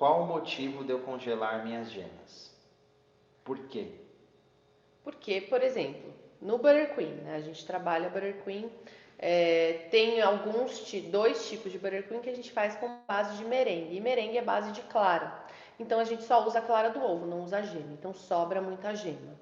Qual o motivo de eu congelar minhas gemas? Por quê? Porque, por exemplo, no Butter Queen, né, a gente trabalha Butter Queen, tem dois tipos de Butter Queen que a gente faz com base de merengue. E merengue é base de clara. Então a gente só usa a clara do ovo, não usa a gema. Então sobra muita gema.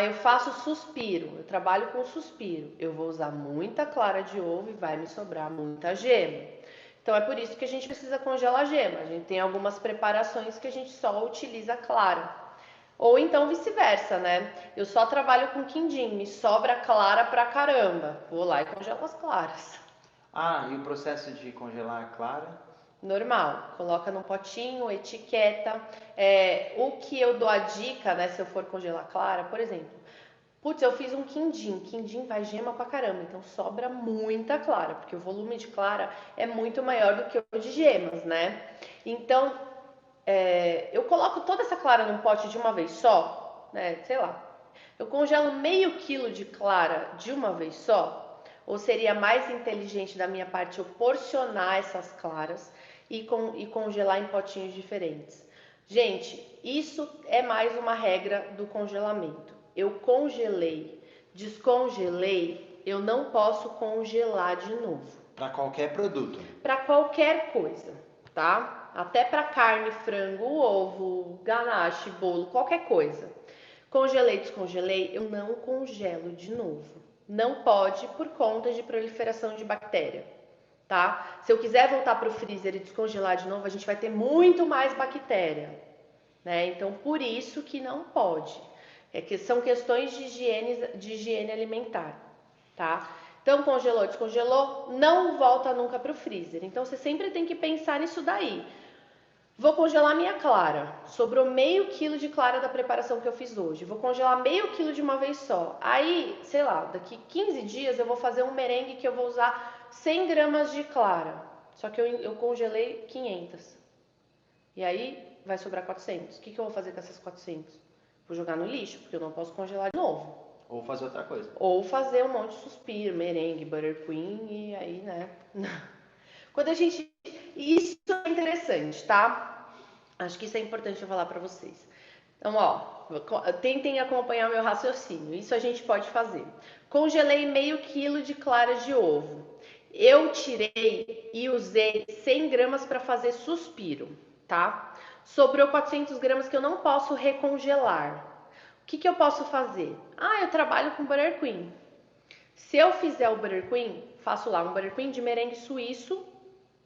Eu faço suspiro, eu trabalho com suspiro. Eu vou usar muita clara de ovo e vai me sobrar muita gema. Então é por isso que a gente precisa congelar a gema. A gente tem algumas preparações que a gente só utiliza a clara. Ou então vice-versa, né? Eu só trabalho com quindim, me sobra clara pra caramba. Vou lá e congelo as claras. Ah, e o processo de congelar a clara? Normal, coloca num potinho, etiqueta. O que eu dou a dica, né, se eu for congelar clara, por exemplo, putz, eu fiz um quindim, quindim vai gema pra caramba, então sobra muita clara, porque o volume de clara é muito maior do que o de gemas, né? Então, eu coloco toda essa clara num pote de uma vez só, né? Sei lá. Eu congelo meio quilo de clara de uma vez só? Ou seria mais inteligente da minha parte eu porcionar essas claras e congelar em potinhos diferentes? Gente, isso é mais uma regra do congelamento. Eu congelei, descongelei, eu não posso congelar de novo. Para qualquer produto. Para qualquer coisa, tá? Até para carne, frango, ovo, ganache, bolo, qualquer coisa. Congelei, descongelei, eu não congelo de novo. Não pode por conta de proliferação de bactéria, tá? Se eu quiser voltar para o freezer e descongelar de novo, a gente vai ter muito mais bactéria, né? Então, por isso que não pode. São questões de higiene alimentar, tá? Então, congelou, descongelou, não volta nunca para o freezer. Então, você sempre tem que pensar nisso daí. Vou congelar minha clara. Sobrou meio quilo de clara da preparação que eu fiz hoje. Vou congelar meio quilo de uma vez só. Aí, sei lá, daqui 15 dias eu vou fazer um merengue que eu vou usar 100 gramas de clara. Só que eu congelei 500. E aí vai sobrar 400. O que eu vou fazer com essas 400? Vou jogar no lixo, porque eu não posso congelar de novo. Ou fazer outra coisa. Ou fazer um monte de suspiro, merengue, buttercream e aí, né? Quando a gente... Isso é interessante, tá? Acho que isso é importante eu falar pra vocês. Então, ó, tentem acompanhar o meu raciocínio. Isso a gente pode fazer. Congelei meio quilo de claras de ovo. Eu tirei e usei 100 gramas para fazer suspiro, tá? Sobrou 400 gramas que eu não posso recongelar. O que eu posso fazer? Eu trabalho com buttercream. Se eu fizer o buttercream, faço lá um buttercream de merengue suíço,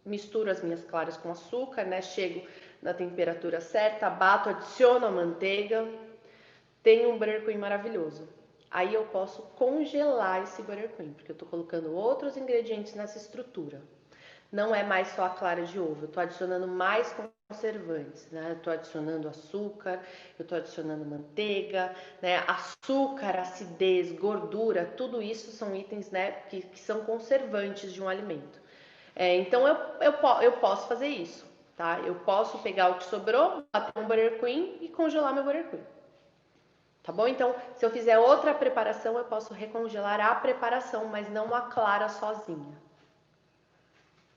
misturo as minhas claras com açúcar, né? Chego na temperatura certa, bato, adiciono a manteiga, tenho um buttercream maravilhoso. Aí eu posso congelar esse buttercream, porque eu tô colocando outros ingredientes nessa estrutura. Não é mais só a clara de ovo, eu tô adicionando mais conservantes, né? Eu tô adicionando açúcar, eu tô adicionando manteiga, né? Açúcar, acidez, gordura, tudo isso são itens, né, que são conservantes de um alimento. Então eu posso fazer isso, tá? Eu posso pegar o que sobrou, bater um buttercream e congelar meu buttercream. Tá bom? Então, se eu fizer outra preparação, eu posso recongelar a preparação, mas não a clara sozinha.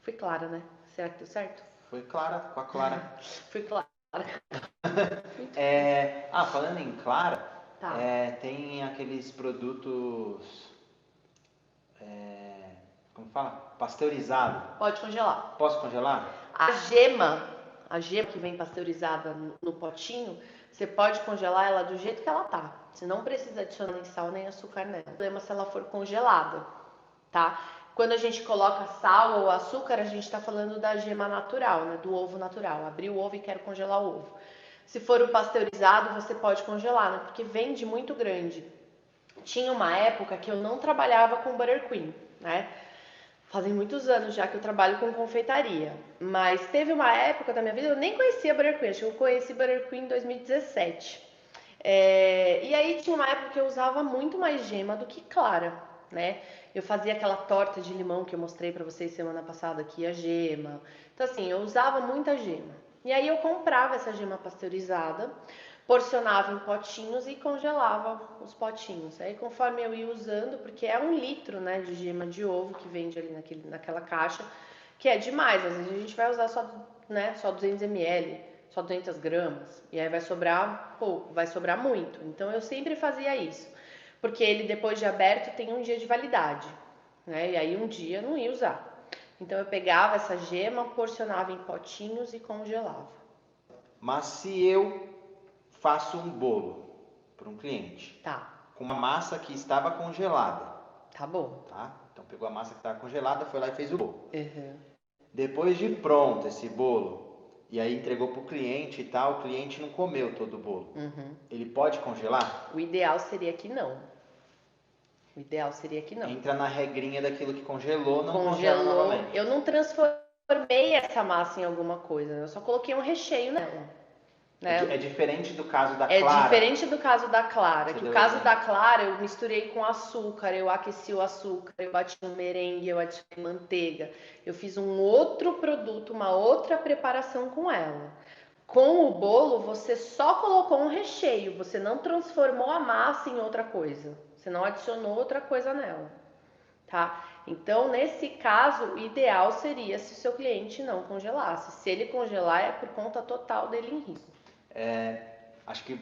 Fui clara, né? Será que deu certo? Foi clara, com a clara. Fui clara. Falando em clara, Tá. tem aqueles produtos, como fala? Pasteurizados. Pode congelar. Posso congelar? A gema que vem pasteurizada no potinho, você pode congelar ela do jeito que ela tá. Você não precisa adicionar nem sal nem açúcar nela. O problema é se ela for congelada, tá? Quando a gente coloca sal ou açúcar, a gente tá falando da gema natural, né? Do ovo natural. Abri o ovo e quero congelar o ovo. Se for o pasteurizado, você pode congelar, né? Porque vende muito grande. Tinha uma época que eu não trabalhava com buttercream, né? Fazem muitos anos já que eu trabalho com confeitaria. Mas teve uma época da minha vida eu nem conhecia buttercream. Acho que eu conheci buttercream em 2017. E aí tinha uma época que eu usava muito mais gema do que clara, né? Eu fazia aquela torta de limão que eu mostrei pra vocês semana passada aqui, a gema. Então assim, eu usava muita gema. E aí eu comprava essa gema pasteurizada, porcionava em potinhos e congelava os potinhos. Aí conforme eu ia usando, porque é 1 litro, né, de gema de ovo que vende ali naquela caixa, que é demais. Às vezes a gente vai usar só né, só 200 ml, só 200 gramas, e aí vai sobrar pouco, vai sobrar muito. Então eu sempre fazia isso, porque ele depois de aberto tem um dia de validade, né, e aí um dia eu não ia usar. Então eu pegava essa gema, porcionava em potinhos e congelava. Mas se eu faço um bolo para um cliente Tá, com uma massa que estava congelada, tá bom. tá? Então pegou a massa que estava congelada, foi lá e fez o bolo. Uhum. Depois de pronto esse bolo, e aí entregou para o cliente e tal, o cliente não comeu todo o bolo. Uhum. Ele pode congelar? O ideal seria que não. O ideal seria que não. Entra na regrinha daquilo que congelou, não congela Congelou. novamente. Eu não transformei essa massa em alguma coisa, eu só coloquei um recheio nela. Né? É diferente do caso da É clara. diferente do caso da clara, Você que o deu caso exemplo. da clara eu misturei com açúcar, eu aqueci o açúcar, eu bati no merengue, eu adicionei manteiga, eu fiz um outro produto, uma outra preparação com ela. Com o bolo, você só colocou um recheio, você não transformou a massa em outra coisa, você não adicionou outra coisa nela, tá? Então, nesse caso, o ideal seria se o seu cliente não congelasse. Se ele congelar, é por conta total dele em risco. Acho que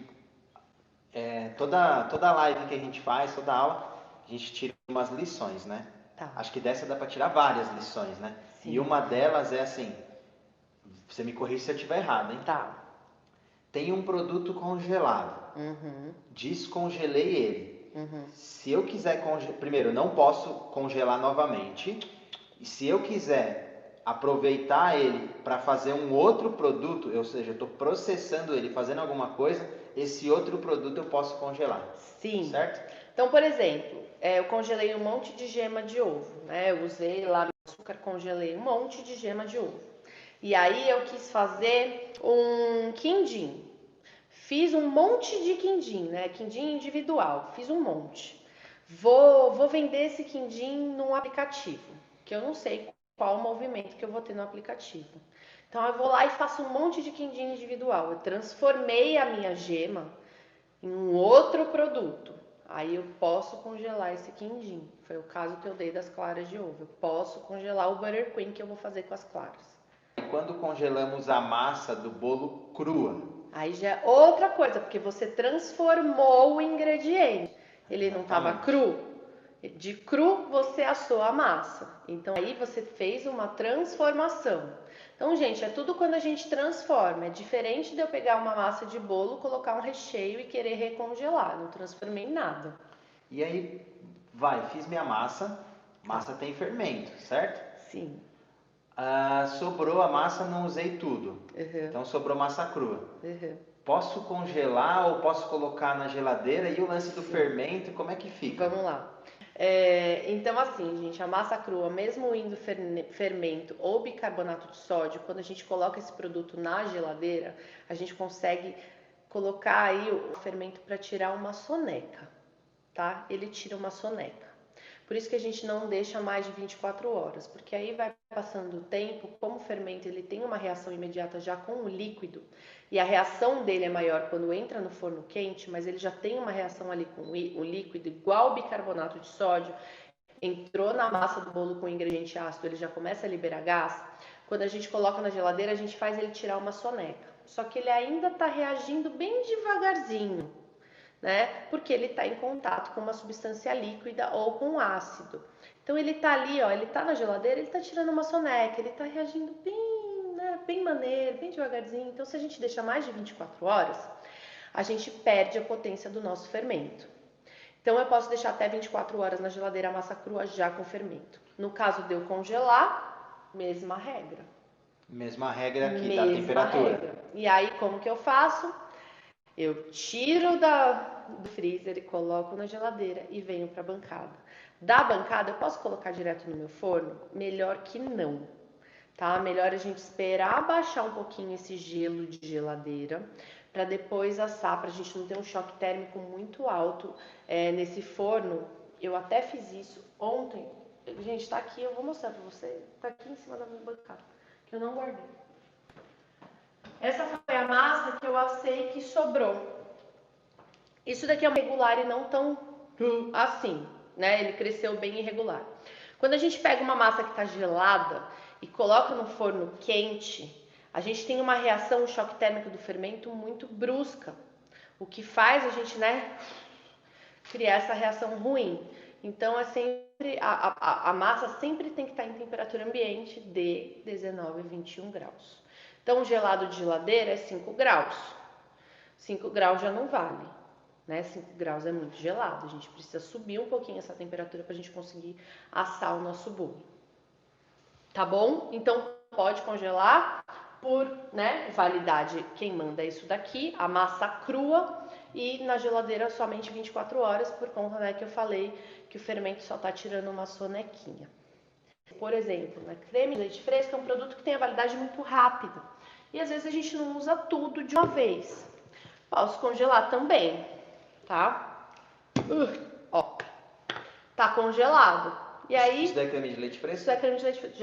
toda live que a gente faz, toda aula, a gente tira umas lições, né? Tá. Acho que dessa dá para tirar várias lições, né? Sim. E uma delas é assim, você me corrige se eu estiver errado, hein? Tá. Tem um produto congelado, descongelei ele. Se eu quiser primeiro, eu não posso congelar novamente. E se eu quiser aproveitar ele para fazer um outro produto, ou seja, eu estou processando ele, fazendo alguma coisa, esse outro produto eu posso congelar. Sim. Certo? Então, por exemplo, eu congelei um monte de gema de ovo, né? Eu usei lá meu açúcar, congelei um monte de gema de ovo. E aí eu quis fazer um quindim. Fiz um monte de quindim, né? Quindim individual, fiz um monte. Vou vender esse quindim num aplicativo, que eu não sei qual o movimento que eu vou ter no aplicativo. Então eu vou lá e faço um monte de quindim individual. Eu transformei a minha gema em um outro produto. Aí eu posso congelar esse quindim. Foi o caso que eu dei das claras de ovo. Eu posso congelar o buttercream que eu vou fazer com as claras. E quando congelamos a massa do bolo crua? Aí já é outra coisa, porque você transformou o ingrediente. Ele não estava cru. De cru você assou a massa. Então aí você fez uma transformação. Então, gente, é tudo quando a gente transforma. É diferente de eu pegar uma massa de bolo, colocar um recheio e querer recongelar. Não transformei em nada. E aí, fiz minha massa. Massa tem fermento, certo? Sim. Sobrou a massa, não usei tudo. Então sobrou massa crua. Posso congelar ou posso colocar na geladeira? E o lance do fermento, como é que fica? Vamos lá. Então, assim, gente, a massa crua, mesmo indo fermento ou bicarbonato de sódio, quando a gente coloca esse produto na geladeira, a gente consegue colocar aí o fermento para tirar uma soneca, tá? Ele tira uma soneca. Por isso que a gente não deixa mais de 24 horas, porque aí vai passando o tempo, como o fermento ele tem uma reação imediata já com o líquido, e a reação dele é maior quando entra no forno quente, mas ele já tem uma reação ali com o líquido, igual o bicarbonato de sódio, entrou na massa do bolo com ingrediente ácido, ele já começa a liberar gás. Quando a gente coloca na geladeira, a gente faz ele tirar uma soneca. Só que ele ainda está reagindo bem devagarzinho, né? Porque ele está em contato com uma substância líquida ou com ácido. Então ele está ali, ó, ele está na geladeira, ele está tirando uma soneca, ele está reagindo bem, né, bem maneiro, bem devagarzinho. Então se a gente deixa mais de 24 horas, a gente perde a potência do nosso fermento. Então eu posso deixar até 24 horas na geladeira a massa crua já com fermento. No caso de eu congelar, mesma regra. Mesma regra aqui da temperatura. Regra. E aí como que eu faço? Eu tiro do freezer e coloco na geladeira e venho para a bancada. Da bancada, eu posso colocar direto no meu forno? Melhor que não, tá? Melhor a gente esperar baixar um pouquinho esse gelo de geladeira para depois assar, para a gente não ter um choque térmico muito alto nesse forno. Eu até fiz isso ontem. Gente, tá aqui, eu vou mostrar para você. Tá aqui em cima da minha bancada, que eu não guardei. Essa foi a massa que eu assei que sobrou. Isso daqui é um irregular e não tão assim, né? Ele cresceu bem irregular. Quando a gente pega uma massa que está gelada e coloca no forno quente, a gente tem uma reação, um choque térmico do fermento muito brusca, o que faz a gente, né, criar essa reação ruim. Então, é sempre, a massa sempre tem que estar em temperatura ambiente de 19 a 21 graus. Então, o gelado de geladeira é 5 graus. 5 graus já não vale, né? 5 graus é muito gelado. A gente precisa subir um pouquinho essa temperatura para a gente conseguir assar o nosso bolo. Tá bom? Então, pode congelar por, né, validade. Quem manda é isso daqui, a massa crua, e na geladeira somente 24 horas, por conta, né, que eu falei que o fermento só tá tirando uma sonequinha. Por exemplo, né, creme de leite fresco é um produto que tem a validade muito rápida. E às vezes a gente não usa tudo de uma vez. Posso congelar também, tá? Ó, tá congelado. E aí, isso daí é creme de leite fresco? Isso é creme de leite fresco.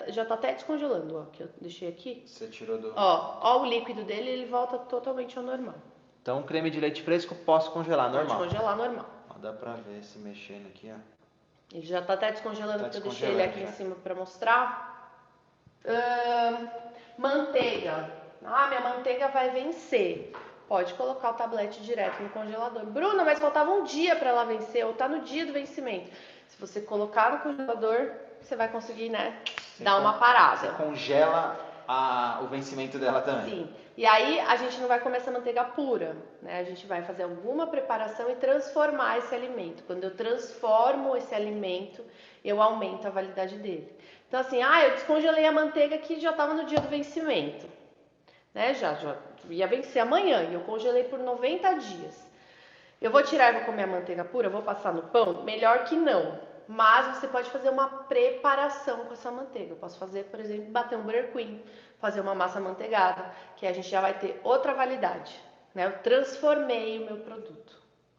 Já tá até descongelando, ó, que eu deixei aqui. Você tirou do... Ó o líquido dele, ele volta totalmente ao normal. Então, creme de leite fresco posso congelar, normal? Pode congelar normal. Ó, dá pra ver se mexendo aqui, ó. Ele já tá até descongelando, porque eu deixei ele aqui já em cima pra mostrar. Manteiga. Ah, minha manteiga vai vencer. Pode colocar o tablete direto no congelador. Bruna, mas faltava um dia para ela vencer, ou tá no dia do vencimento. Se você colocar no congelador, você vai conseguir, né, dar uma parada. Você congela o vencimento dela também. Sim. E aí a gente não vai comer essa manteiga pura, né? A gente vai fazer alguma preparação e transformar esse alimento. Quando eu transformo esse alimento, eu aumento a validade dele. Então assim, eu descongelei a manteiga que já estava no dia do vencimento, né? Já ia vencer amanhã e eu congelei por 90 dias. Eu vou tirar e vou comer a manteiga pura, vou passar no pão? Melhor que não. Mas você pode fazer uma preparação com essa manteiga. Eu posso fazer, por exemplo, bater um Burger Queen, fazer uma massa amanteigada, que a gente já vai ter outra validade, né? Eu transformei o meu produto.